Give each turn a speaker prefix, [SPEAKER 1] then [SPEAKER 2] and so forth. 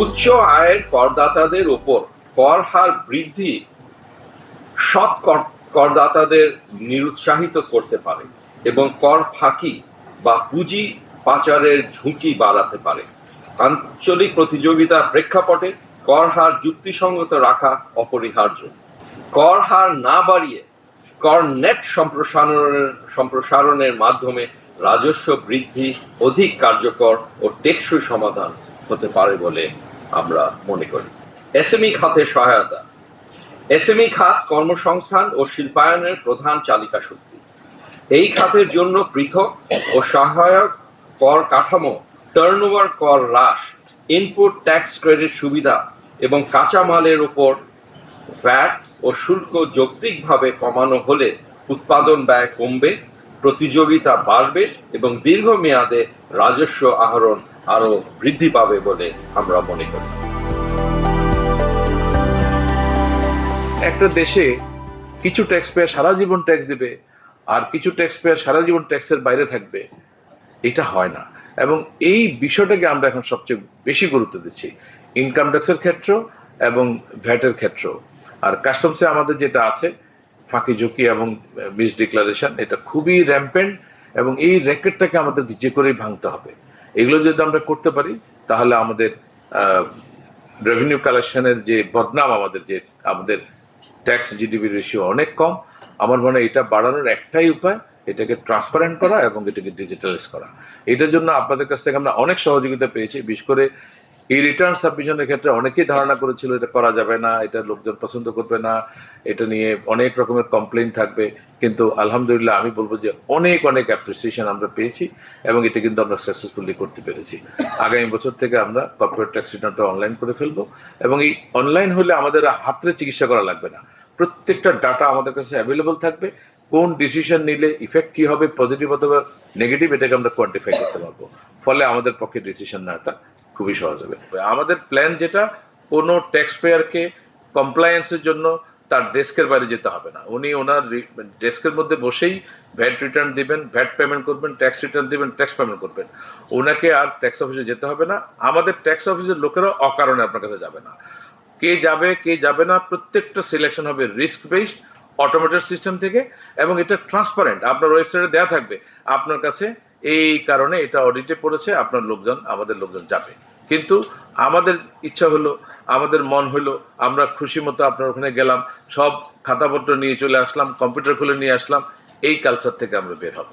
[SPEAKER 1] উচ্চ আয়ের করদাতাদের উপর কর হার বৃদ্ধি সৎ করদাতাদের নিরুৎসাহিত করতে পারে এবং কর ফাঁকি বা পুঁজি পাচারের ঝুঁকি বাড়াতে পারে। আঞ্চলিক প্রতিযোগিতার প্রেক্ষাপটে কর হার যুক্তিসঙ্গত রাখা অপরিহার্য। কর হার না বাড়িয়ে কর নেট সম্প্রসারণের মাধ্যমে রাজস্ব বৃদ্ধি অধিক কার্যকর ও টেকসই সমাধান হতে পারে বলে আমরা মনে করি। এসএমই খাতে সহায়তা। এসএমই খাত কর্মসংস্থান ও শিল্পায়নের প্রধান চালিকা শক্তি। এই খাতের জন্য পৃথক ও সহায়ক কর কাঠামো, টার্নওভার কর হ্রাস, ইনপুট ট্যাক্স ক্রেডিট সুবিধা এবং কাঁচামালের উপর ভ্যাট ও শুল্ক যৌক্তিকভাবে কমানো হলে উৎপাদন ব্যয় কমবে, প্রতিযোগিতা বাড়বে এবং দীর্ঘমেয়াদে রাজস্ব আহরণ আরও বৃদ্ধি পাবে বলে আমরা মনে করি।
[SPEAKER 2] একটা দেশে কিছু ট্যাক্স পেয়ার সারা জীবন ট্যাক্স দেবে আর কিছু ট্যাক্স পেয়ার সারা জীবন ট্যাক্সের বাইরে থাকবে, এটা হয় না। এবং এই বিষয়টাকে আমরা এখন সবচেয়ে বেশি গুরুত্ব দিচ্ছি ইনকাম ট্যাক্সের ক্ষেত্র এবং ভ্যাটের ক্ষেত্র। আর কাস্টমসে আমাদের যেটা আছে ফাঁকি ঝুঁকি এবং মিস ডিক্লারেশন, এটা খুবই র্যাম্পেন্ট এবং এই র্যাকেটটাকে আমাদের যে করেই ভাঙতে হবে। এগুলো যদি আমরা করতে পারি তাহলে আমাদের রেভিনিউ কালেকশনের যে বদনাম, আমাদের ট্যাক্স জিডিপি রেশিও অনেক কম। আমার মনে হয় এটা বাড়ানোর একটাই উপায়, এটাকে ট্রান্সপারেন্ট করা এবং এটাকে ডিজিটালাইজ করা। এটার জন্য আপনাদের কাছ থেকে আমরা অনেক সহযোগিতা পেয়েছি। বিশেষ করে এই রিটার্ন সাবমিশনের ক্ষেত্রে অনেকেই ধারণা করেছিল এটা করা যাবে না, এটা লোকজন পছন্দ করবে না, এটা নিয়ে অনেক রকমের কমপ্লেইন থাকবে। কিন্তু আলহামদুলিল্লাহ আমি বলবো যে অনেক অ্যাপ্রিসিয়েশন আমরা পেয়েছি এবং এটা কিন্তু আমরা সাকসেসফুলি করতে পেরেছি। আগামী বছর থেকে আমরা কর্পোরেট ট্যাক্স রিটার্নটা অনলাইন করে ফেলবো এবং এই অনলাইন হলে আমাদের হাতে চিকিৎসা করা লাগবে না। প্রত্যেকটা ডাটা আমাদের কাছে অ্যাভেলেবল থাকবে। কোন ডিসিশন নিলে ইফেক্ট কী হবে, পজিটিভ অথবা নেগেটিভ, এটাকে আমরা কোয়ান্টিফাই করতে পারবো। ফলে আমাদের পক্ষে ডিসিশন নেওয়াটা খুবই সহজ হবে। আমাদের প্ল্যান যেটা, কোনো ট্যাক্স পেয়ারকে কমপ্লায়েন্সের জন্য তার ডেস্কের বাইরে যেতে হবে না। উনি ওনার ডেস্কের মধ্যে বসেই ভ্যাট রিটার্ন দিবেন, ভ্যাট পেমেন্ট করবেন, ট্যাক্স রিটার্ন দিবেন, ট্যাক্স পেমেন্ট করবেন। ওনাকে আর ট্যাক্স অফিসে যেতে হবে না। আমাদের ট্যাক্স অফিসের লোকেরাও অকারণে আপনার কাছে যাবে না। কে যাবে কে যাবে না প্রত্যেকটা সিলেকশন হবে রিস্ক বেসড, অটোমেটেড সিস্টেম থেকে, এবং এটা ট্রান্সপারেন্ট। আপনার ওয়েবসাইটে দেওয়া থাকবে আপনার কাছে এই কারণে এটা অডিটে পড়েছে, আমাদের লোকজন যাবে। কিন্তু আমাদের ইচ্ছা হলো, আমাদের মন হলো, আমরা খুশি মতো আপনার ওখানে গেলাম, সব খাতাপত্র নিয়ে চলে আসলাম, কম্পিউটার খুলে নিয়ে আসলাম। এই কালচার থেকে আমরা বের হব।